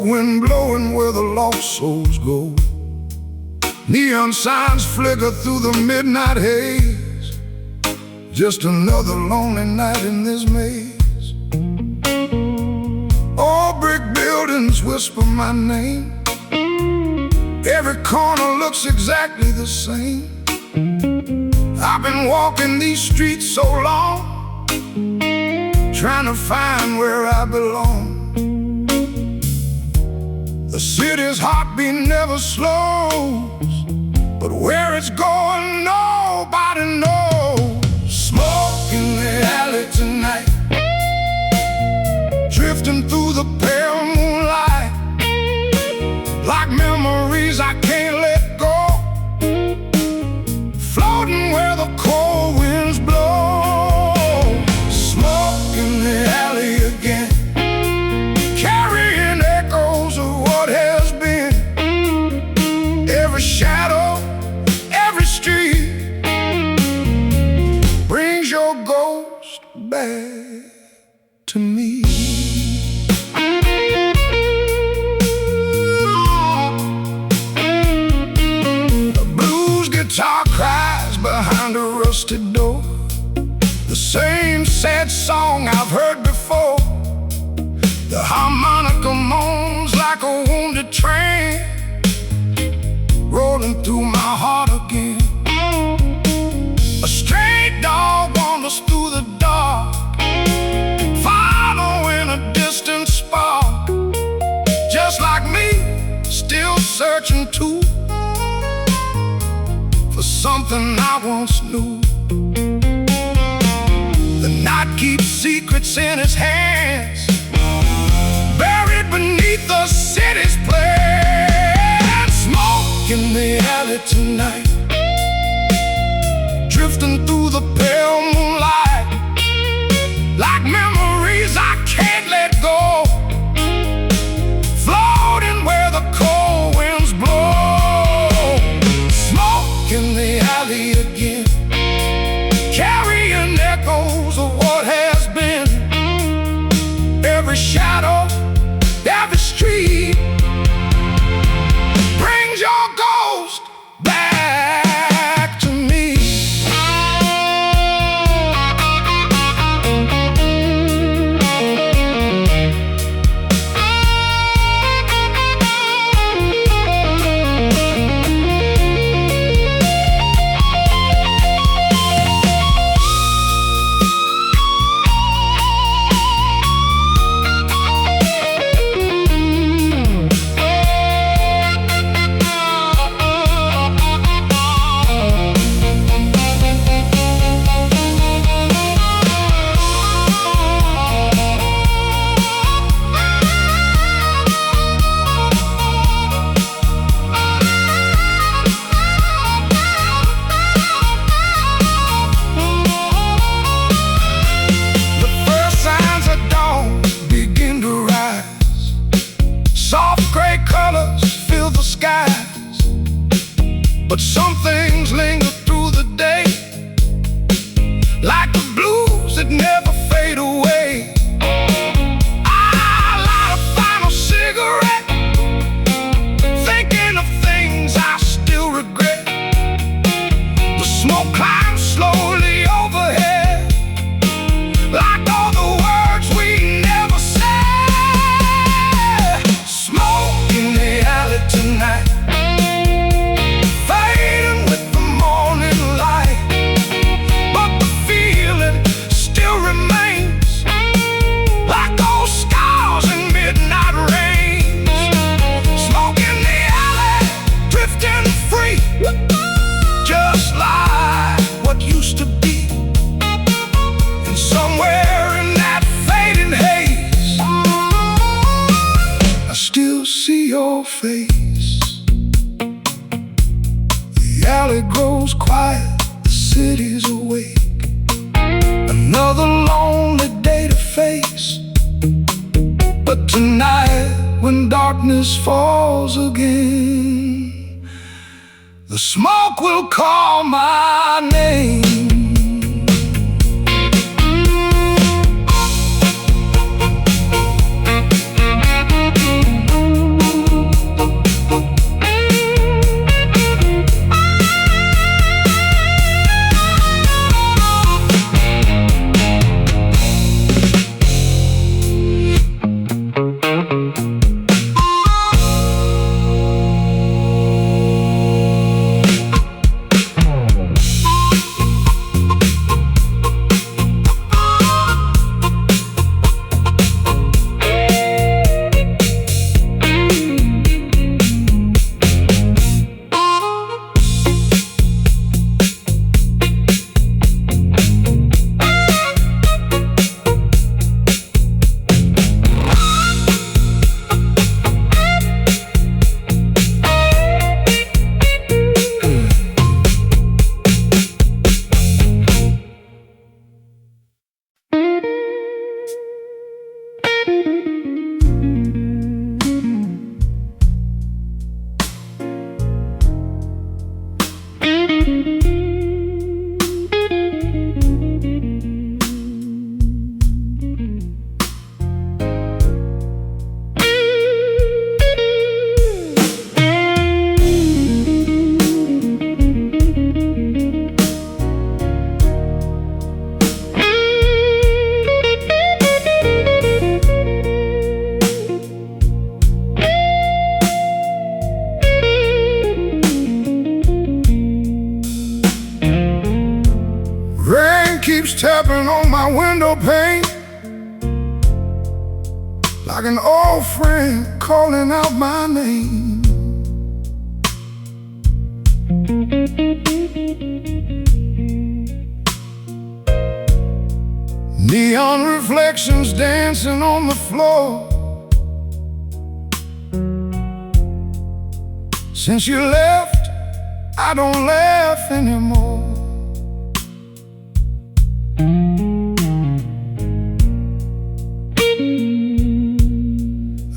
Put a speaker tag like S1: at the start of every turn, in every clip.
S1: cold wind blowing where the lost souls go. Neon signs flicker through the midnight haze. Just another lonely night in this maze. All brick buildings whisper my name. Every corner looks exactly the same. I've been walking these streets so long, trying to find where I belong. The city's heartbeat never slows, but where it's going nobody knows. Smoke in the alley tonight, drifting through the pale moonlight, like memories I can't let go, floating where the cold winds blow. Smoke in the alley again, carrying echoes of what has been. Every shadow, every street brings your ghost back to me. Guitar cries behind a rusty door, the same sad song I've heard before. The harmonica moans like a wounded train, rolling through my heart again. A stray dog wanders through the dark, following a distant spark, just like me, still searching too for something I once knew. The night keeps secrets in its hands, buried beneath the city's plan. Smoke in the alley tonight, drifting through the pale moonlight, like memories I can't let go, floating where the cold winds blow. Smoke in the alley again, carrying echoes of what has been. Every shadow, every street brings your ghost back to me. But some things linger through the day, like the blues that never fade away. I light a final cigarette, thinking of things I still regret. The smoke climbs slowly overhead, like all the words we never said. Smoke in the alley tonight, just like what used to be. And somewhere in that fading haze, I still see your face. The alley grows quiet, the city's awake. Another lonely day to face. But tonight, when darkness falls again, the smoke will call my name. my window pane, like an old friend calling out my name. Neon reflections dancing on the floor. Since you left, I don't laugh anymore.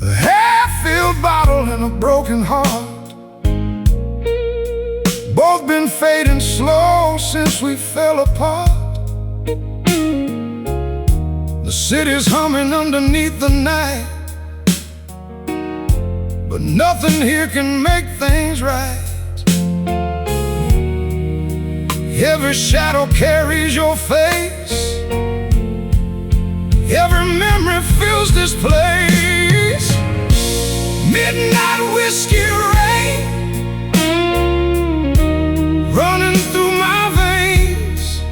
S1: A half-filled bottle and a broken heart, both been fading slow since we fell apart. The city's humming underneath the night, but nothing here can make things right. Every shadow carries your face, every memory fills this place. Midnight whiskey rain running through my veins.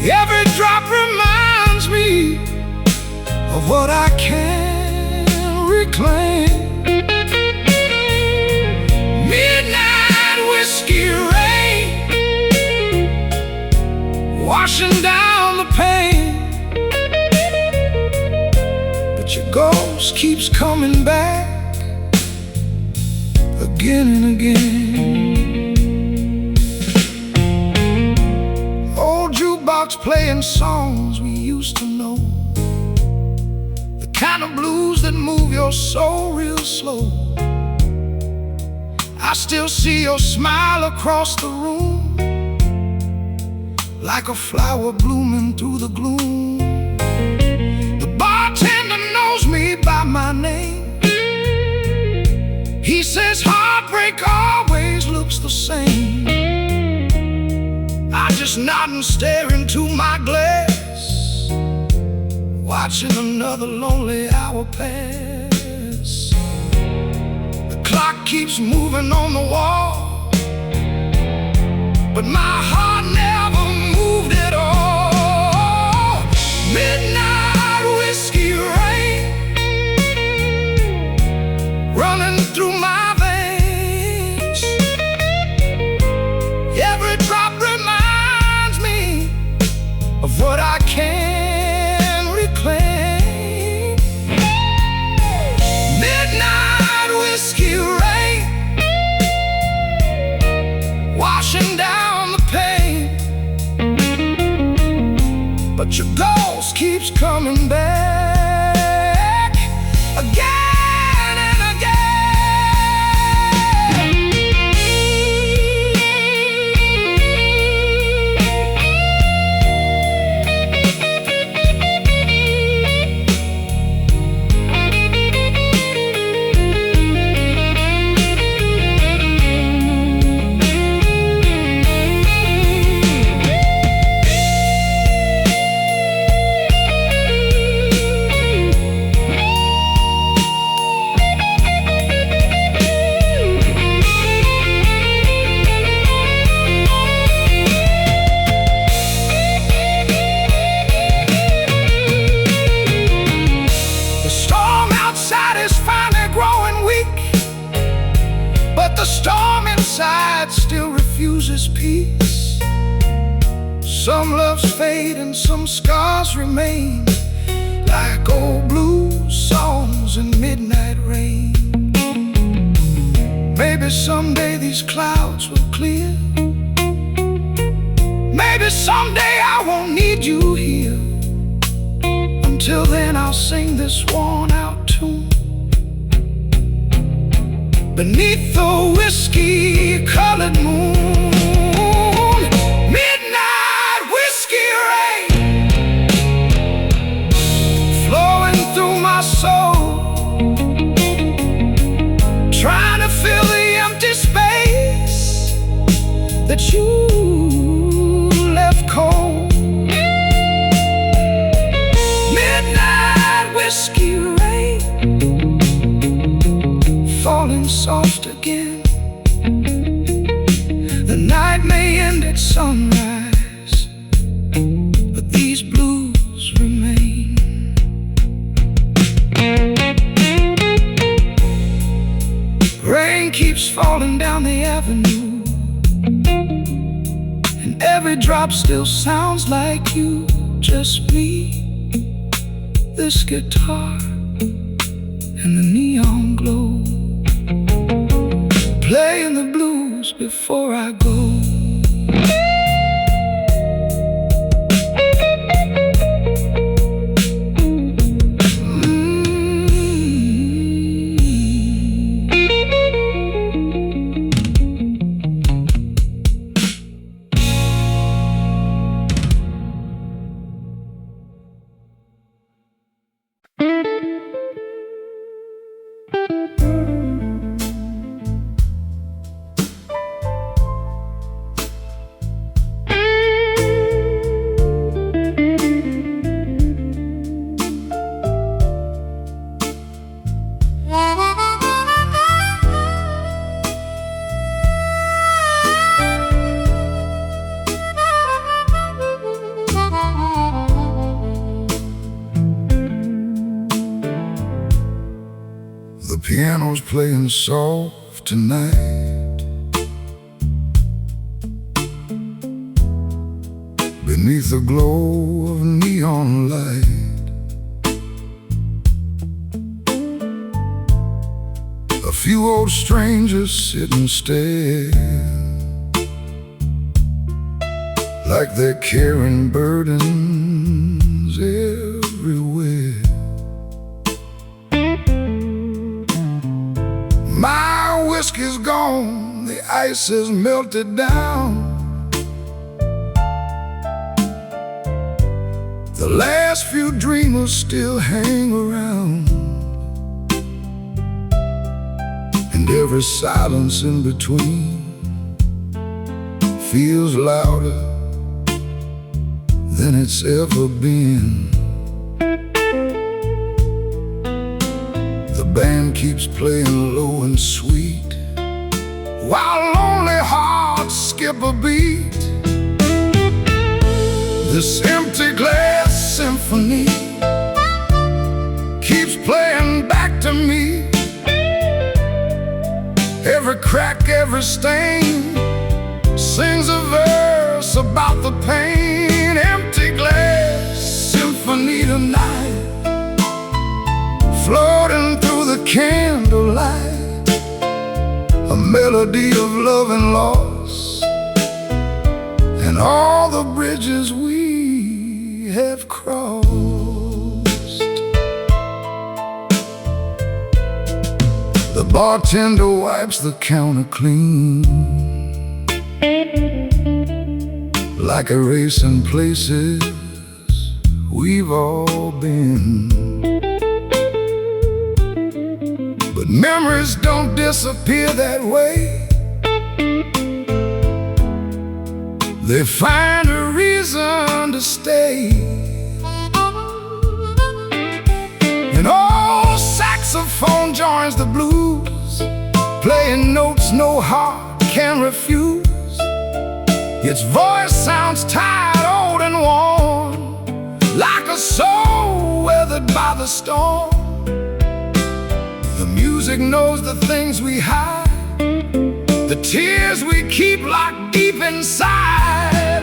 S1: Every drop reminds me of what I can't reclaim. Midnight whiskey rain washing down the pain, but your ghost keeps coming back again and again. Old jukebox playing songs we used to know, the kind of blues that move your soul real slow. I still see your smile across the room, like a flower blooming through the gloom. The bartender knows me by my name. He says heartbreak always looks the same. I just nod and stare into my glass, watching another lonely hour pass. The clock keeps moving on the wall, but my heart never moved at all. Midnight whiskey rain running through my veins. Every drop reminds me of what I can't reclaim. Midnight whiskey rain washing down the pain, but your ghost keeps coming back again and the storm inside still refuses peace. Some loves fade and some scars remain, like old blues songs in midnight rain. Maybe someday these clouds will clear. Maybe someday I won't need you here. Until then I'll sing this worn out tune beneath the whiskey-colored moon. Midnight whiskey rain flowing through my soul, trying to fill the empty space that you left cold. Midnight whiskey rain falling soft again. The night may end at sunrise, keeps falling down the avenue, and every drop still sounds like you. Just me, this guitar, and the neon glow, playing the blues before I go. The piano's playing soft tonight, beneath the glow of neon light. A few old strangers sit and stare, like they're carrying burdens everywhere. My whiskey's gone, the ice has melted down. The last few dreamers still hang around, and every silence in between feels louder than it's ever been. The band keeps playing low and sweet, while lonely hearts skip a beat. This empty glass symphony keeps playing back to me. Every crack, every stain sings a verse about the pain. Empty glass symphony tonight, floating through the candlelight, a melody of love and loss, and all the bridges we have crossed. The bartender wipes the counter clean, like erasing places we've all been. But memories don't disappear that way. They find a reason to stay. An old saxophone joins the blues, playing notes no heart can refuse. Its voice sounds tired, old and worn, like a soul weathered by the storm. The music knows the things we hide, the tears we keep locked deep inside.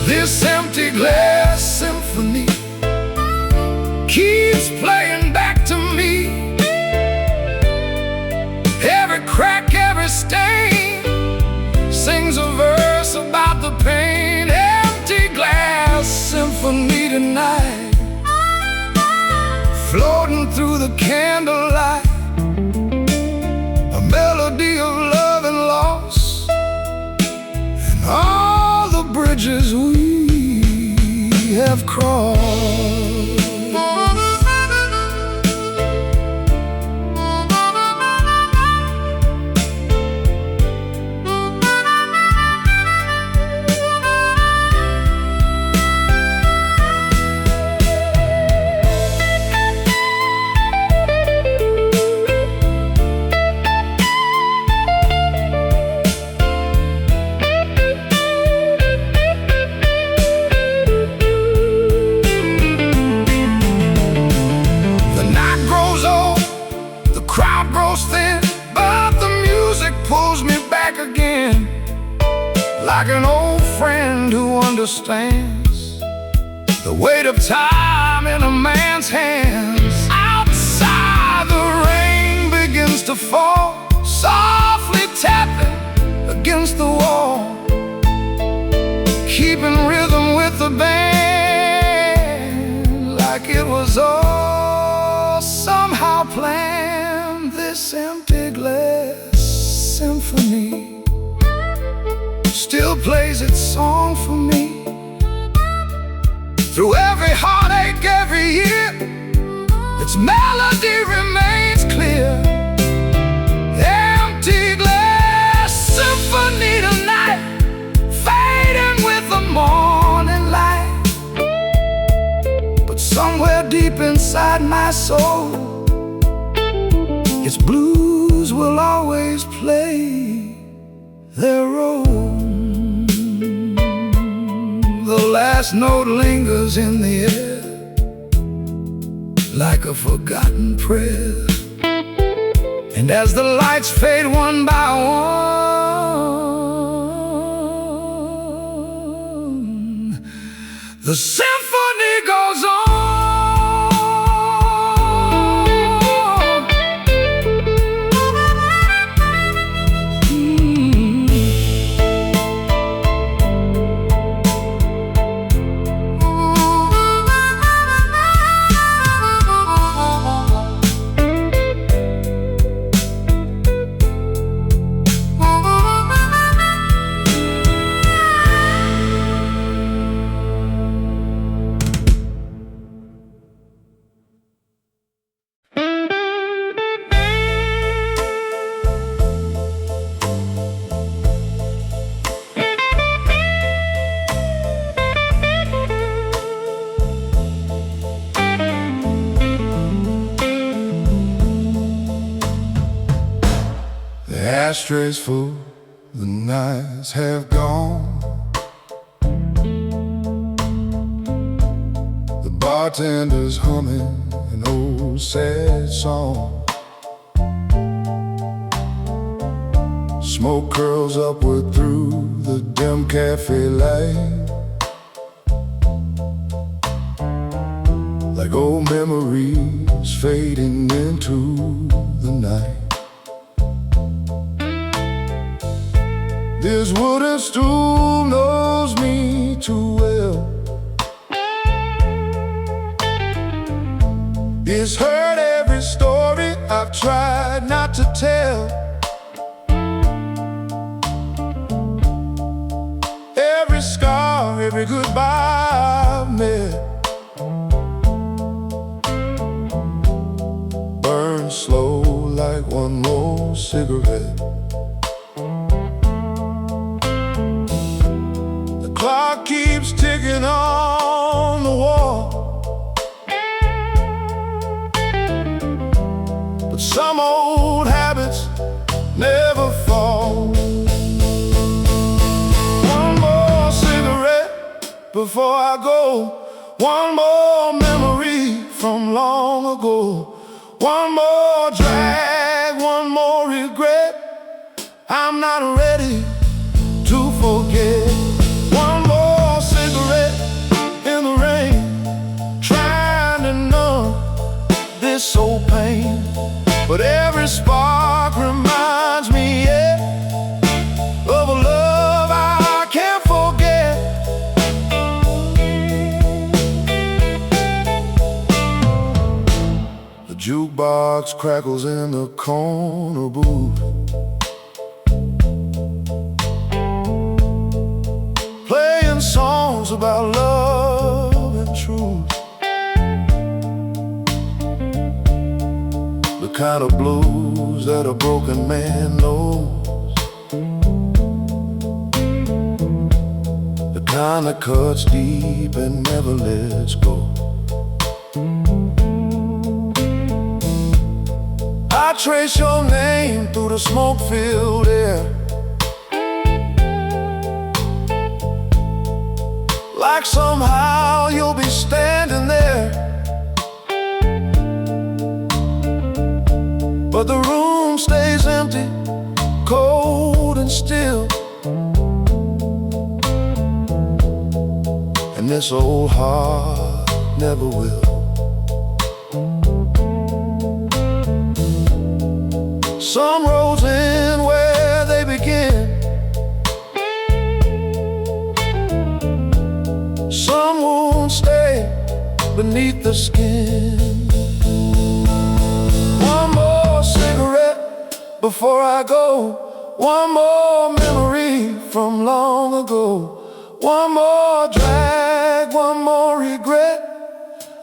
S1: This empty glass symphony keeps playing back to me. Every crack, every stain sings a verse about the pain. Empty glass symphony tonight, floating through the candlelight, a melody of love and loss, and all the bridges we have crossed. like an old friend who understands the weight of time in a man's hands. Outside, the rain begins to fall, softly tapping against the wall, keeping rhythm with the band, like it was all somehow planned. This empty glass symphony still plays its song for me. Through every heartache, every year, its melody remains clear. Empty glass symphony tonight, fading with the morning light. But somewhere deep inside my soul, its blues will always play their role. The last note lingers in the air like a forgotten prayer. And as the lights fade one by one, the symphony goes on. Ashtrays full, the nights have gone. The bartender's humming an old sad song. Smoke curls upward through the dim cafe light, like old memories fading into the night. This wooden stool knows me too well. It's heard every story I've tried not to tell. Every scar, every goodbye I've met, burns slow like one more cigarette. Clock keeps ticking on the wall, but some old habits never fall. One more cigarette before I go, one more memory from long ago, one more drag, one more regret. I'm not ready to forget. This old pain, but every spark reminds me, yeah, of a love I can't forget. The jukebox crackles in the corner booth, playing songs about love and truth. The kind of blues that a broken man knows, the kind that cuts deep and never lets go. I trace your name through the smoke-filled air, like somehow you'll be standing there. But the room stays empty, cold and still. and this old heart never will. Some roads end where they begin, some won't stay beneath the skin. One more cigarette before I go, one more memory from long ago, one more drag, one more regret.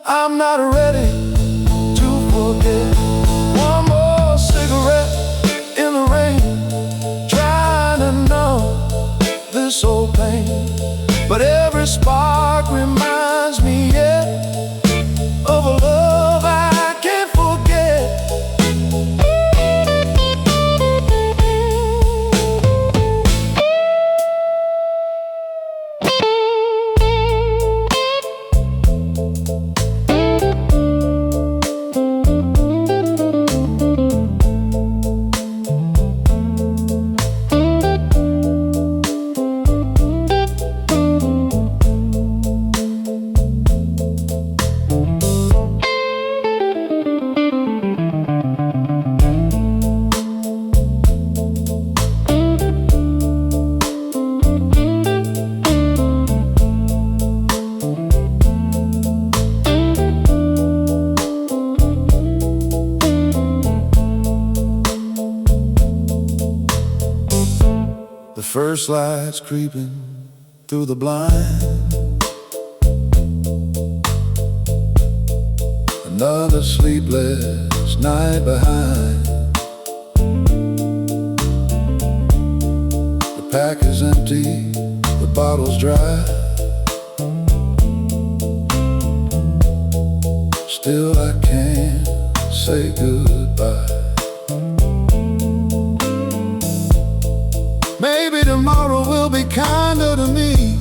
S1: I'm not ready to forget. One more cigarette in the rain, trying to numb this old pain. But every spark reminds me yet of a love I can't forget. First lights creeping through the blind, another sleepless night behind. The pack is empty, the bottle's dry. Still I can't say goodbye. Maybe tomorrow will be kinder to me.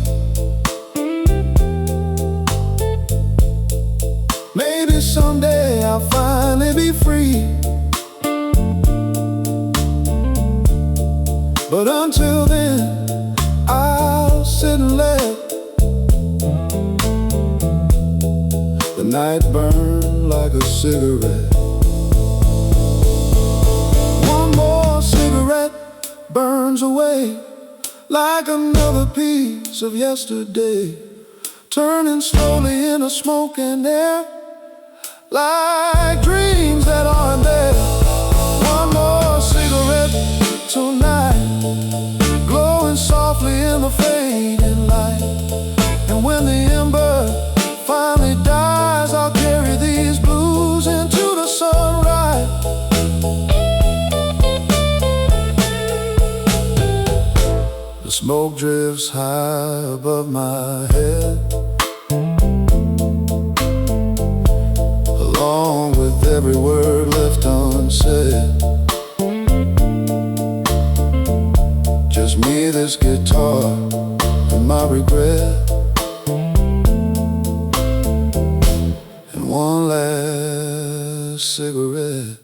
S1: Maybe someday I'll finally be free. But until then, I'll sit and let the night burn like a cigarette. One more cigarette burns away like another piece of yesterday, turning slowly into smoke and air, like dreams that aren't there. One more cigarette tonight, glowing softly in the fading light. And when the ember finally dies, I'll carry these blues into the sunrise. The smoke drifts high above my head, along with every word left unsaid. Just me, this guitar, and my regret, and one last cigarette.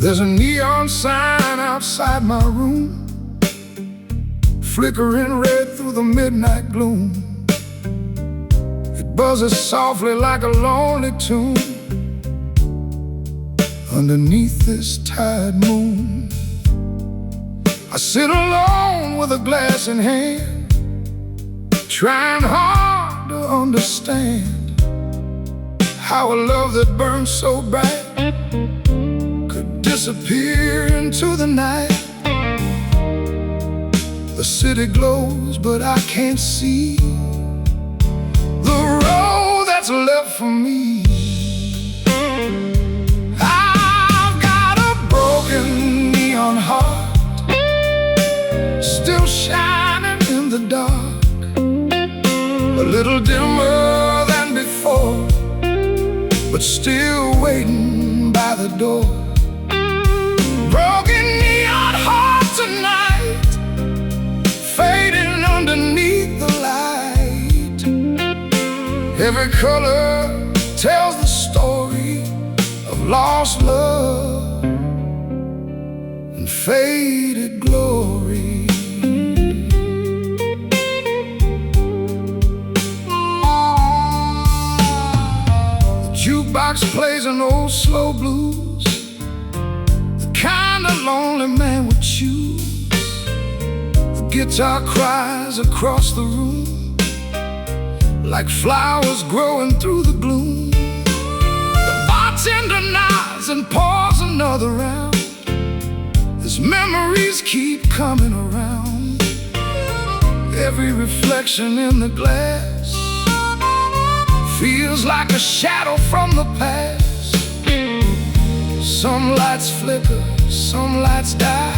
S1: There's a neon sign outside my room, flickering red through the midnight gloom. It buzzes softly like a lonely tune underneath this tired moon. I sit alone with a glass in hand, trying hard to understand how a love that burns so bright could disappear into the night. The city glows, but I can't see the road that's left for me. I've got a broken neon heart, still shining in the dark, a little dimmer than before, but still waiting by the door. Broken neon heart tonight, fading underneath the light. Every color tells the story of lost love and faded glory. The jukebox plays an old slow blues, the kind a lonely man would choose. The guitar cries across the room like flowers growing through the gloom. The bartender nods and pours another round as memories keep coming around. Every reflection in the glass feels like a shadow from the past. Some lights flicker, some lights die,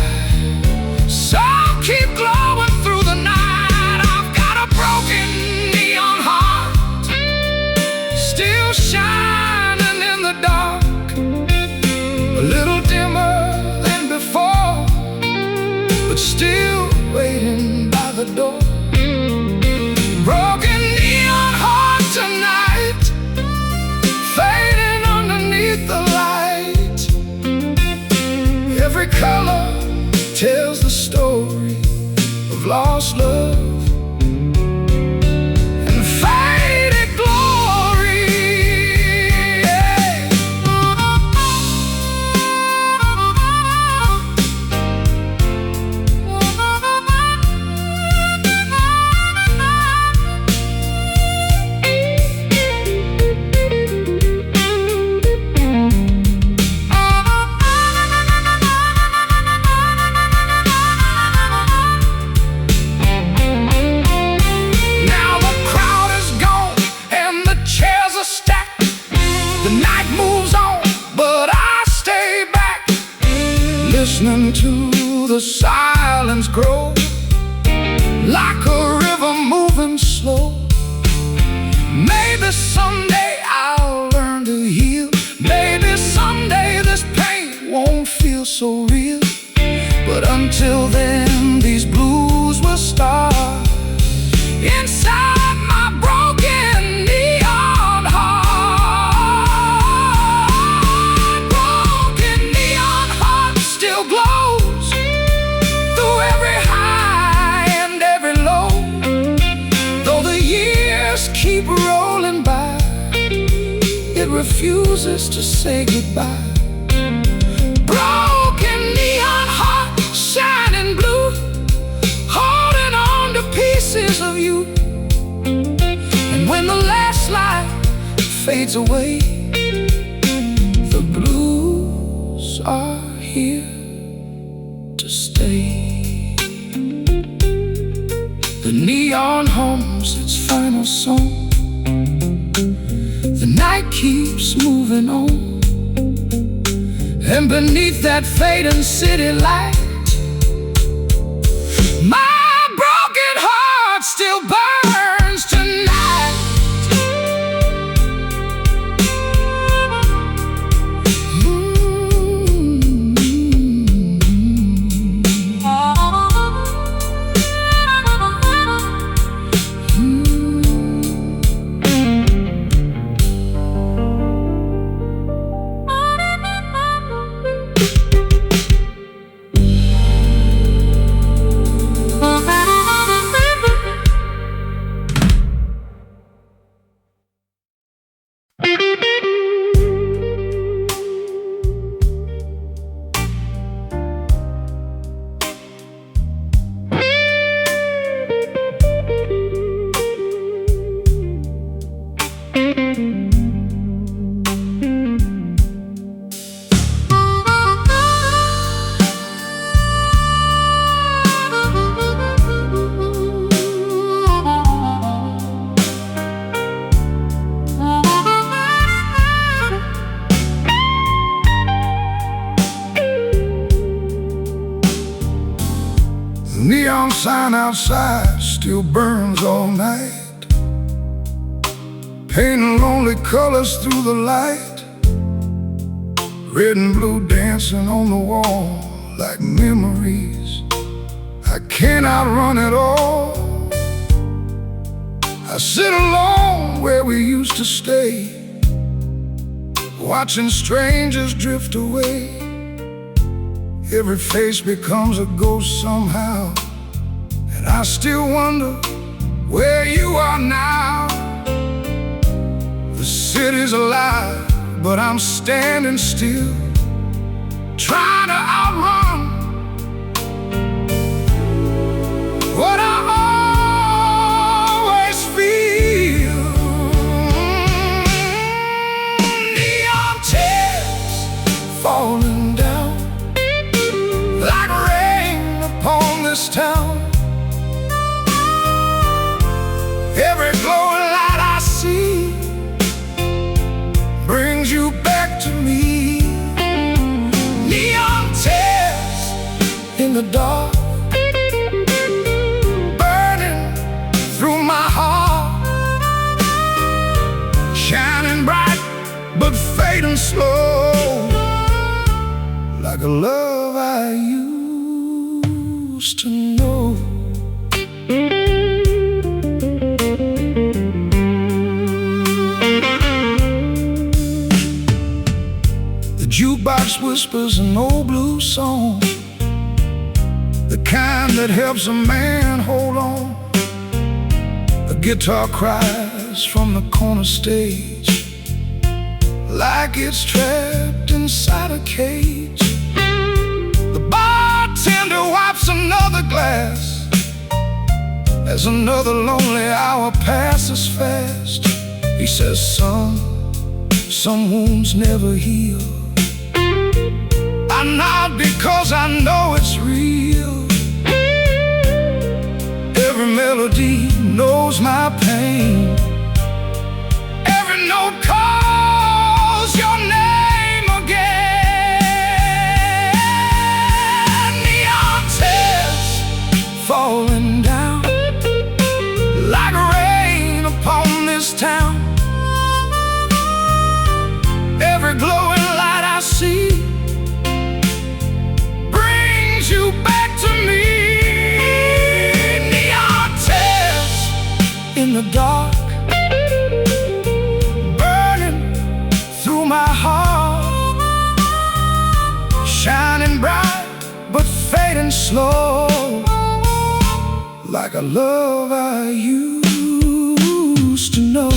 S1: some keep glowing through the night. I've got a broken neon heart, still shining in the dark, a little dimmer than before, but still waiting by the door. Broken neon heart tonight, fading underneath the light. Every color tells the story of lost love and faded glory. Listening to the silence grow like a river moving slow. Maybe someday I'll learn to heal. Maybe someday this pain won't feel so real. But until then, these blues will start inside my broken neon heart. Broken neon heart still glows through every high and every low. Though the years keep rolling by, it refuses to say goodbye. Broken neon heart, shining blue, holding on to pieces of you. And when the last light fades away, the blues are here to stay. The neon hums its final song, the night keeps moving on, and beneath that fading city light, my broken heart still burns tonight. neon sign outside still burns all night, painting lonely colors through the light. Red and blue dancing on the wall like memories. I can't outrun it all. I sit alone where we used to stay, watching strangers drift away. Every face becomes a ghost somehow, and I still wonder where you are now. The city's alive, but I'm standing still, trying to outrun what I always feel. Neon tears falling down like rain upon this town. Every glowing light I see brings you back to me. Neon tears in the dark, burning through my heart, shining bright but fading slow, like a love I used to know. The jukebox whispers an old blues song, the kind that helps a man hold on. A guitar cries from the corner stage like it's trapped inside a cage. The bartender wipes another glass as another lonely hour passes fast. He says, son, some wounds never heal. I nod because I know it's real. Every melody knows my pain. Every note calls your name again. Neon tears falling down like rain upon this town. Every glowing light I see brings you back to me. Neon tears in the dark, burning through my heart, shining bright but fading slow, like a love I used to know.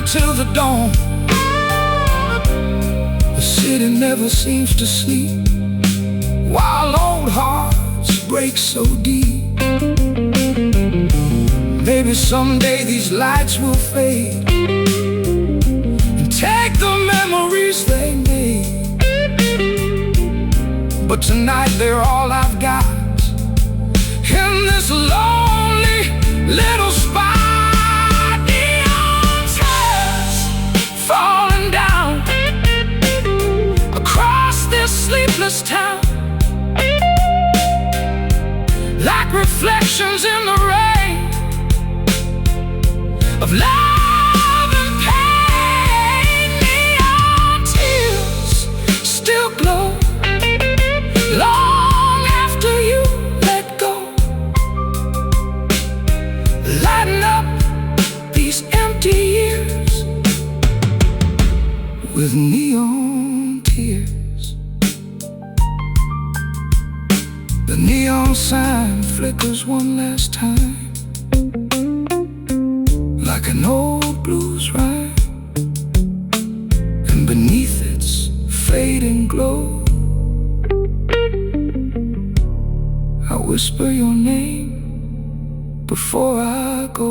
S1: Till the dawn, the city never seems to sleep, while old hearts break so deep. Maybe someday these lights will fade and take the memories they made, but tonight they're all I've got in this lonely little spot. Falling down across this sleepless town, like reflections in the rain of love and pain. Neon tears still glow long after you let go, lighting up these empty years with neon tears. The neon sign flickers one last time, like an old blues rhyme, and beneath its fading glow, I whisper your name before I go.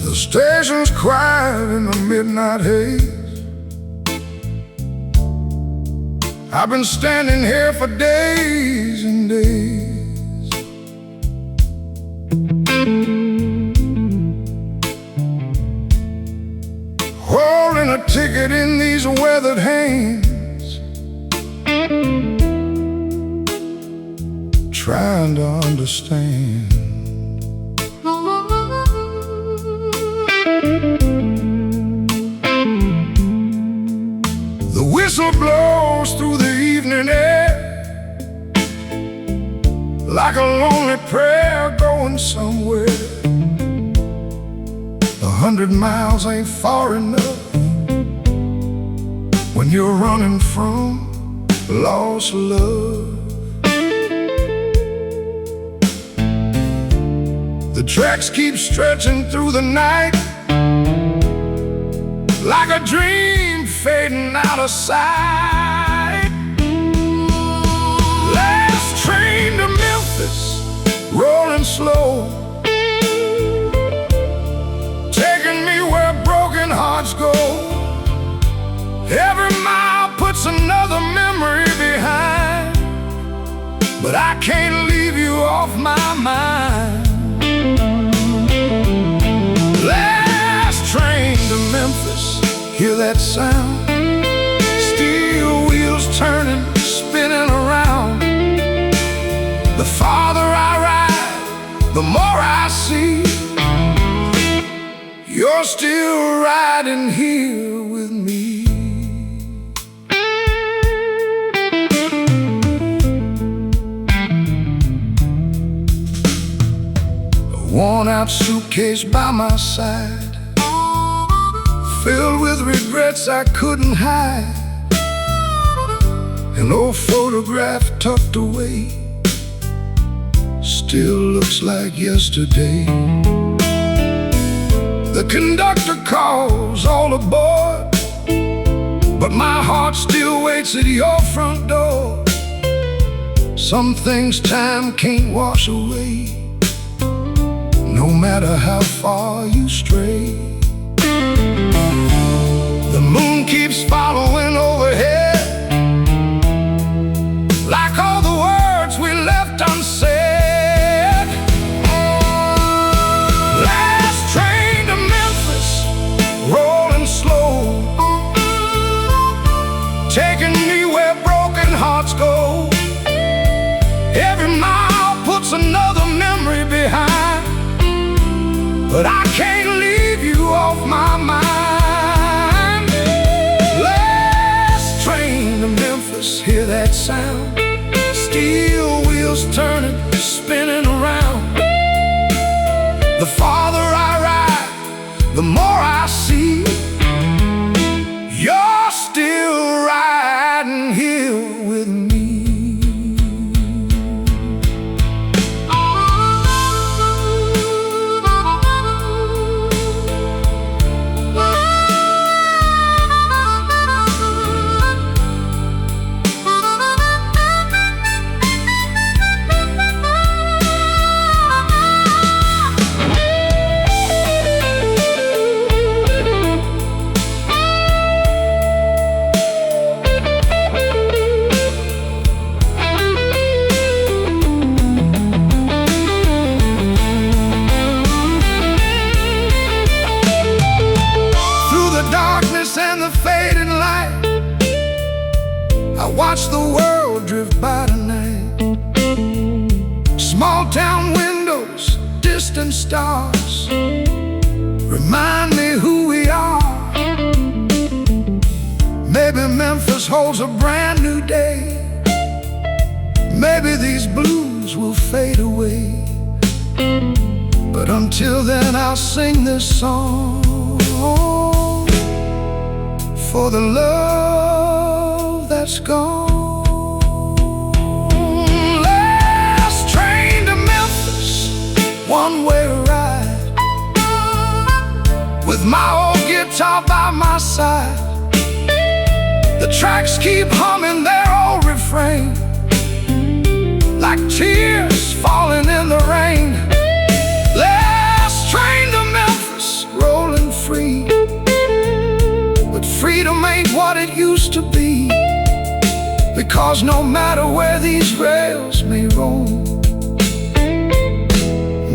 S1: The station's quiet in the midnight haze. I've been standing here for days and days, holding a ticket in these weathered hands, trying to understand. The whistle blows through the evening air like a lonely prayer going somewhere. 100 miles ain't far enough when you're running from lost love. The tracks keep stretching through the night like a dream fading out of sight. Last train to Memphis, rolling slow, taking me where broken hearts go. Every mile puts another memory behind, but I can't leave you off my mind. Last train to Memphis, hear that sound? Steel wheels turning, spinning around. The farther I ride, the more I see you're still riding here with me. A worn-out suitcase by my side, filled with regrets I couldn't hide. An old photograph tucked away still looks like yesterday. The conductor calls all aboard, but my heart still waits at your front door. Some things time can't wash away, no matter how far you stray. The moon keeps following overhead, like all the words we left unsaid. Last train to Memphis, rolling slow, taking me where broken hearts go. Every mile puts another memory behind, but I can't leave you off my mind. Last train to Memphis, hear that sound? Steel wheels turning, spinning around. The farther I ride, the more I see you're still riding here with me. and the fading light. I watch the world drift by tonight. Small town windows, distant stars remind me who we are. Maybe Memphis holds a brand new day. Maybe these blues will fade away. But until then I'll sing this song for the love that's gone. Last train to Memphis, one-way ride, with my old guitar by my side. The tracks keep humming their old refrain, like tears falling in the rain. Last train to Memphis, rolling free. But freedom ain't what it used to be, because no matter where these rails may roam,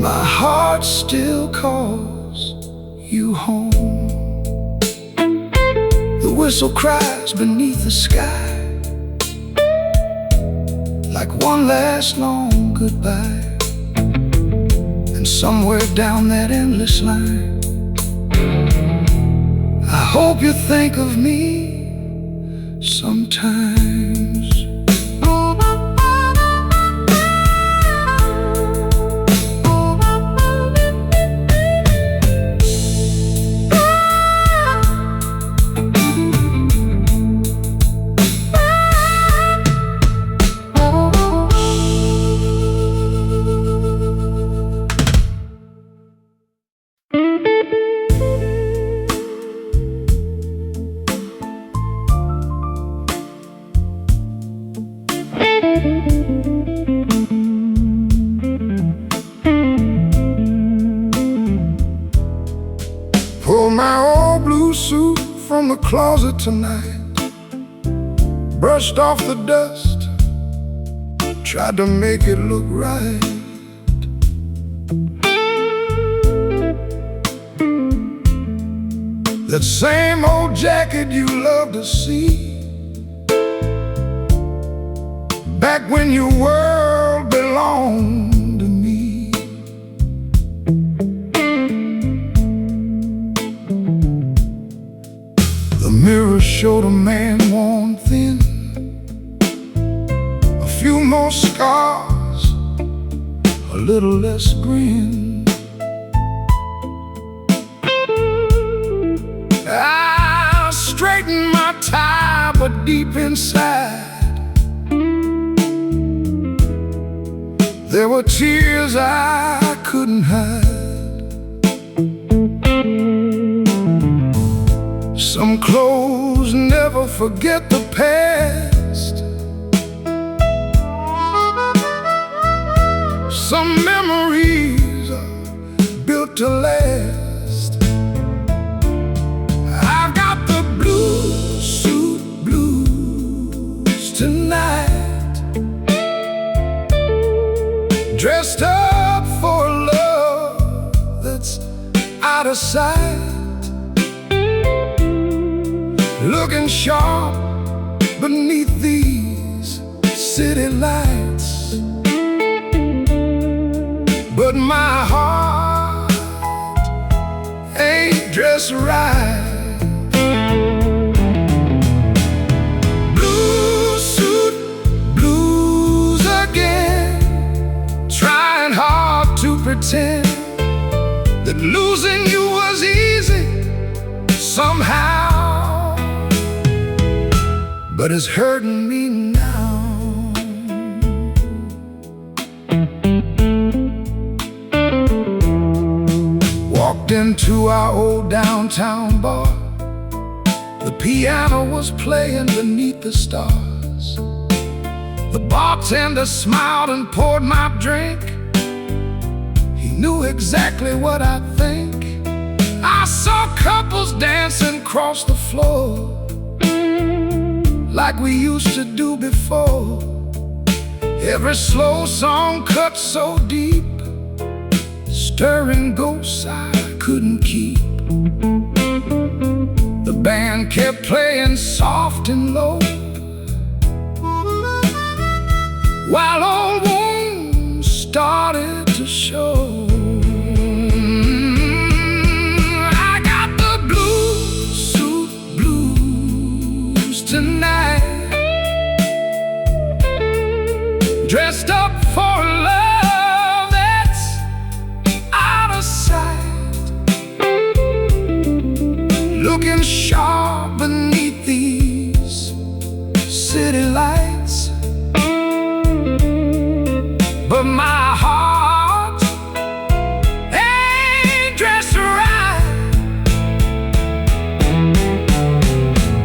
S1: my heart still calls you home. The whistle cries beneath the sky, like one last long goodbye. And somewhere down that endless line, I hope you think of me sometimes. Pull my old blue suit from the closet tonight, brushed off the dust, tried to make it look right. That same old jacket you love to see, back when your world belonged to me. The mirror showed a man worn thin, a few more scars, a little less grin. I straightened my tie, but deep inside there were tears I couldn't hide. Some clothes never forget the past, some memories are built to last. I've got the blue suit blues tonight, dressed up for a love that's out of sight, looking sharp beneath these city lights. But my heart ain't dressed right. Blue suit blues again, trying hard to pretend that losing you was easy somehow, but it's hurting me now. Walked into our old downtown bar. The piano was playing beneath the stars. The bartender smiled and poured my drink. He knew exactly what I'd think. I saw couples dancing across the floor, like we used to do before. Every slow song cut so deep, stirring ghosts I couldn't keep. The band kept playing soft and low, while old wounds started to show. I got the blue suit blues tonight, dressed up for a love that's out of sight, looking sharp beneath these city lights. But my heart ain't dressed right.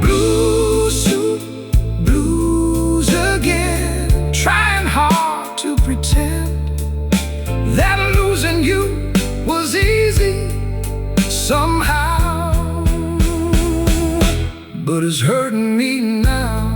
S1: Blue suit blues again, trying hard to pretend that losing you was easy somehow, but it's hurting me now.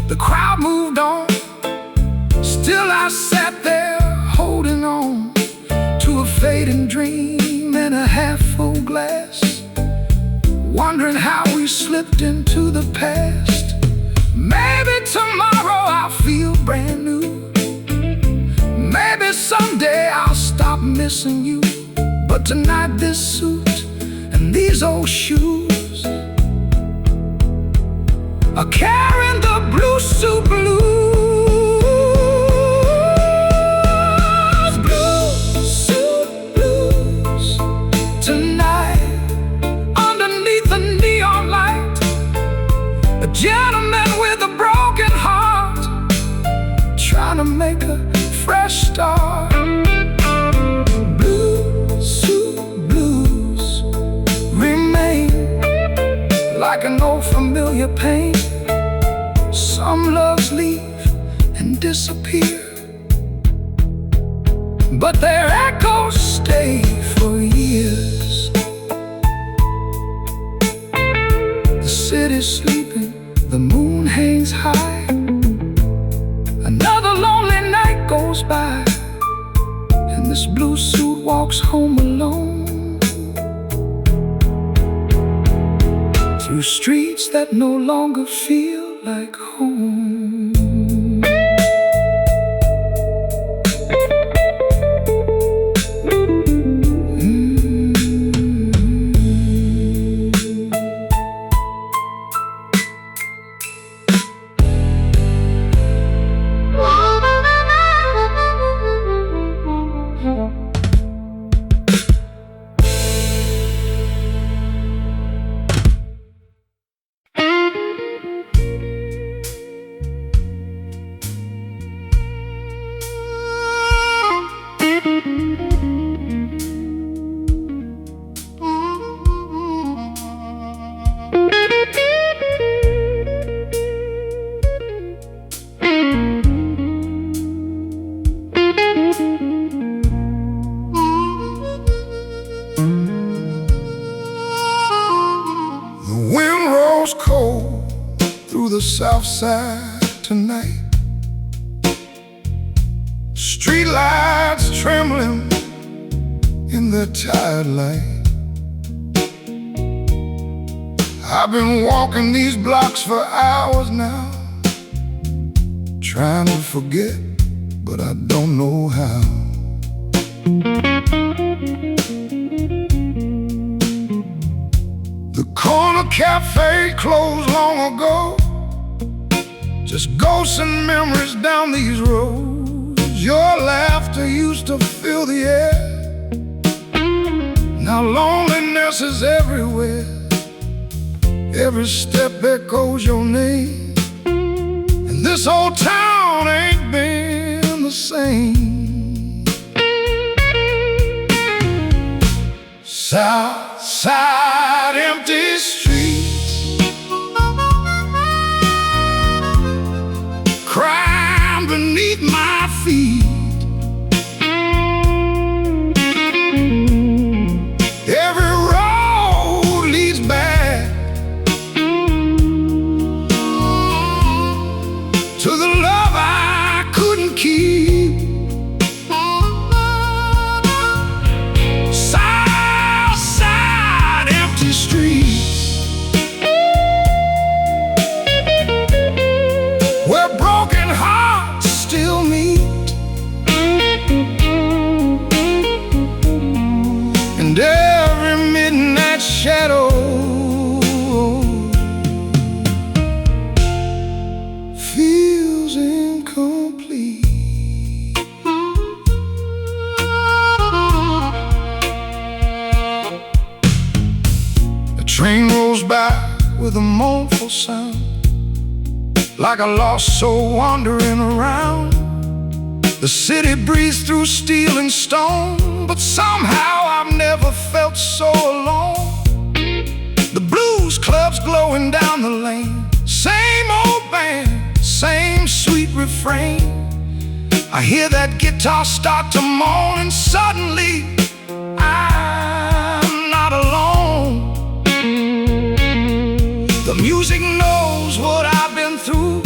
S1: The crowd moved on, still I sat there holding on to a fading dream in a half-full glass, wondering how we slipped into the past. Maybe tomorrow I'll feel brand new, maybe someday I'll stop missing you. But tonight this suit and these old shoes are carrying the blue suit blues. Blue suit blues tonight, underneath the neon light. A gentleman with a broken heart, trying to make a fresh start. Blue suit blues remain like an old familiar pain. Some loves leave and disappear, but their echoes stay for years. The city's sleeping, the moon hangs high. Another lonely night goes by, and this blue suit walks home alone, through streets that no longer feel like home. Cold through the south side tonight, street lights trembling in the tired light. I've been walking these blocks for hours now, trying to forget, but I don't know how. The corner cafe closed long ago, just ghosts and memories down these roads. Your laughter used to fill the air, now loneliness is everywhere. Every step echoes your name, and this old town ain't been the same. South side empty streets, crime beneath my feet. Train rolls by with a mournful sound, like a lost soul wandering around. The city breathes through steel and stone, but somehow I've never felt so alone. The blues clubs glowing down the lane, same old band, same sweet refrain. I hear that guitar start to moan, and suddenly I'm not alone. The music knows what I've been through.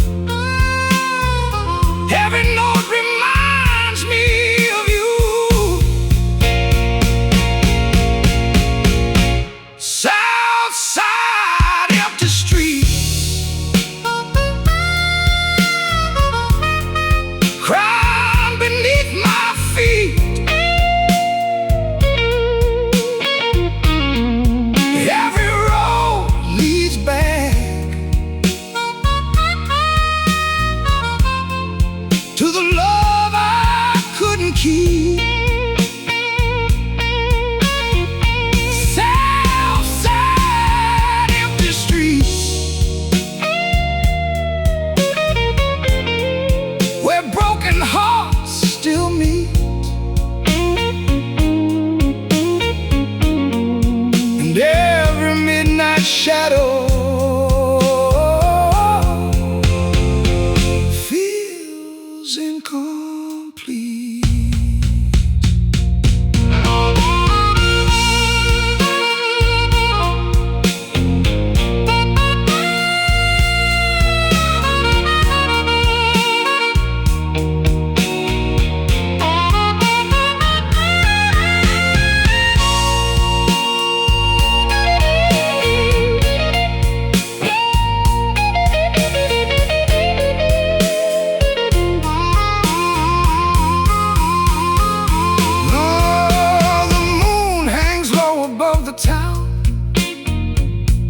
S1: Every note reminds me of you. South side, empty streets, crying beneath my feet. Every road leads back to the love I couldn't keep. South side, empty streets, where broken hearts still meet. And every midnight shadow feels incomplete.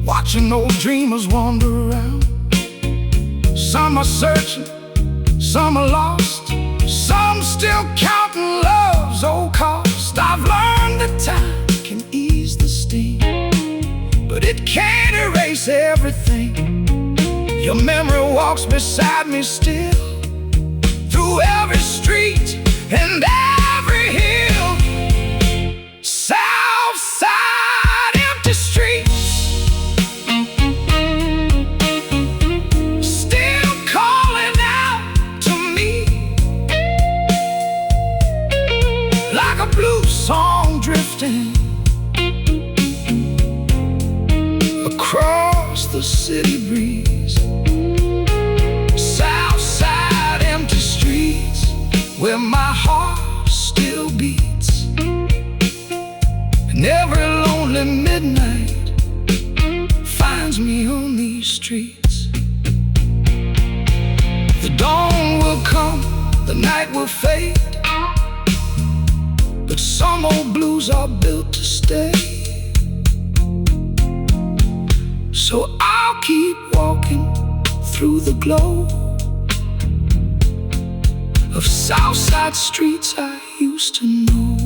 S1: Watching old dreamers wander around. Some are searching, some are lost, some still counting love's old cost. I've learned that time can ease the sting, but it can't erase everything. Your memory walks beside me still, through every street and every hill. South side, empty streets, song drifting across the city breeze. South side, empty streets, where my heart still beats. And every lonely midnight finds me on these streets. The dawn will come, the night will fade, but some old blues are built to stay. So I'll keep walking through the glow of Southside streets I used to know.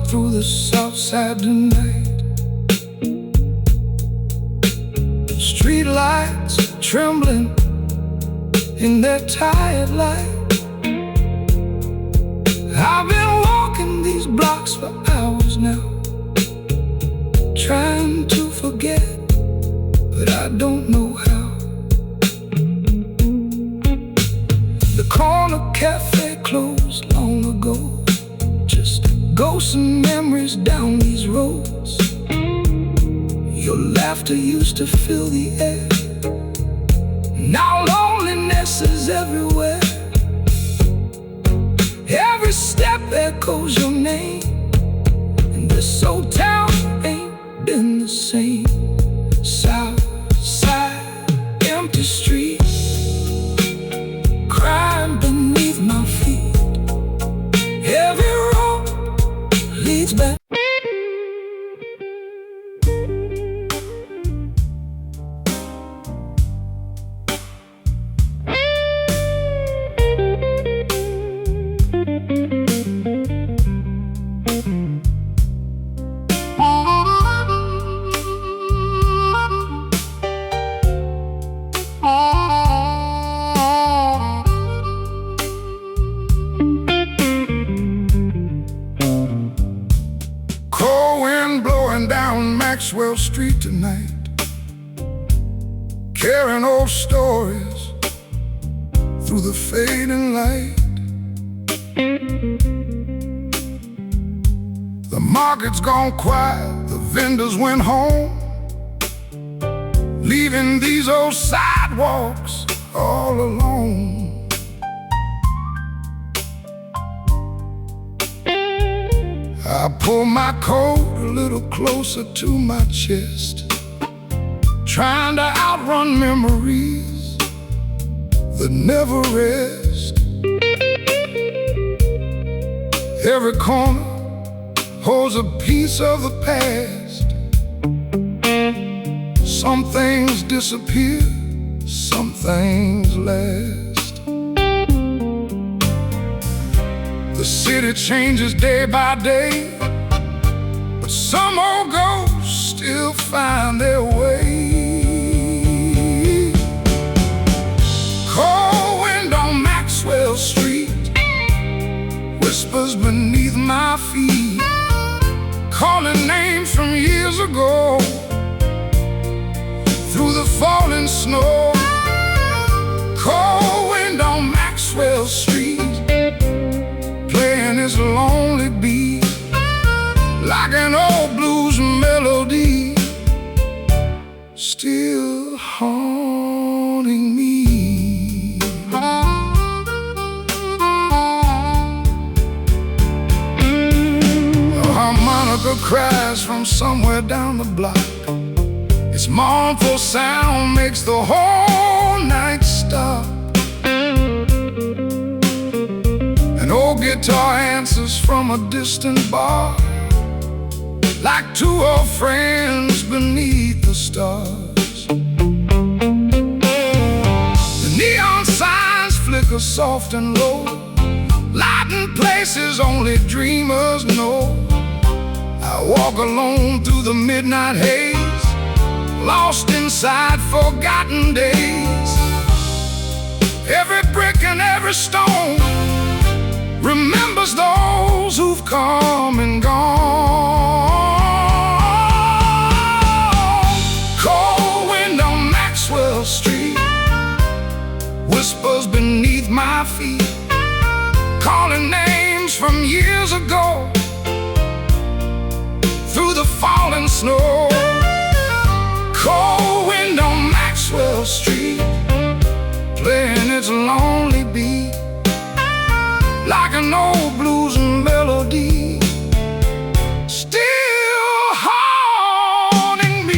S1: Through the south side tonight, street lights trembling in their tired light. I've been walking these blocks for hours now, trying to forget, but I don't know how. The corner cafe closed long ago, just Ghosts and memories down these roads. Your laughter used to fill the air. Now loneliness is everywhere. Every step echoes your name, and this old town ain't been the same. South side, empty streets, crime beneath my feet. Every road leads back. Maxwell Street tonight, carrying old stories through the fading light. The market's gone quiet, the vendors went home, leaving these old sidewalks all alone. I pull my coat a little closer to my chest, trying to outrun memories that never rest. Every corner holds a piece of the past. Some things disappear, some things last. The city changes day by day, but some old ghosts still find their way. Cold wind on Maxwell Street whispers beneath my feet, calling names from years ago through the falling snow. Cold wind on Maxwell Street, playing this lonely beat like an old blues melody, still haunting me. A harmonica cries from somewhere down the block. Its mournful sound makes the whole night stop. An old guitar answers from a distant bar, like two old friends beneath the stars. The neon signs flicker soft and low, lighting places only dreamers know. I walk alone through the midnight haze, lost inside forgotten days. Every brick and every stone remembers those who've come and gone. Cold wind on Maxwell Street whispers beneath my feet, calling names from years ago through the falling snow. Cold wind on Maxwell Street, playing its lonely beat like an old blues melody, still haunting me.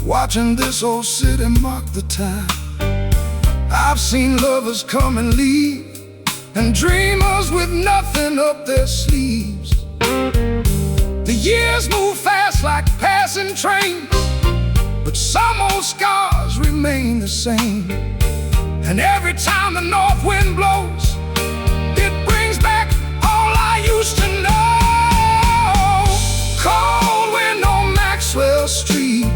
S1: Watching this old city mark the time. I've seen lovers come and leave, and dreamers with nothing up their sleeves. The years move fast like passing trains, but some old scars remain the same. And every time the north wind blows, it brings back all I used to know. Cold wind on Maxwell Street,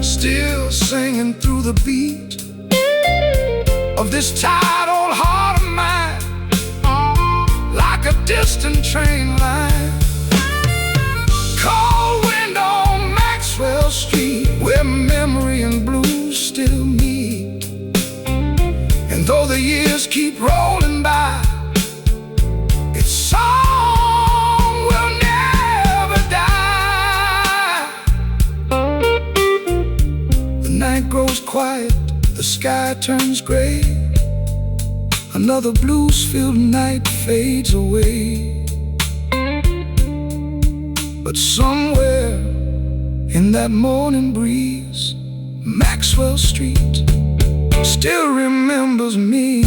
S1: still singing through the beat of this tired old heart of mine, like a distant train line. Cold wind on Maxwell Street, where memory and blues still meet. And though the years keep rolling by, its song will never die. The night grows quiet, the sky turns gray, another blues-filled night fades away. But somewhere in that morning breeze, Maxwell Street still remembers me.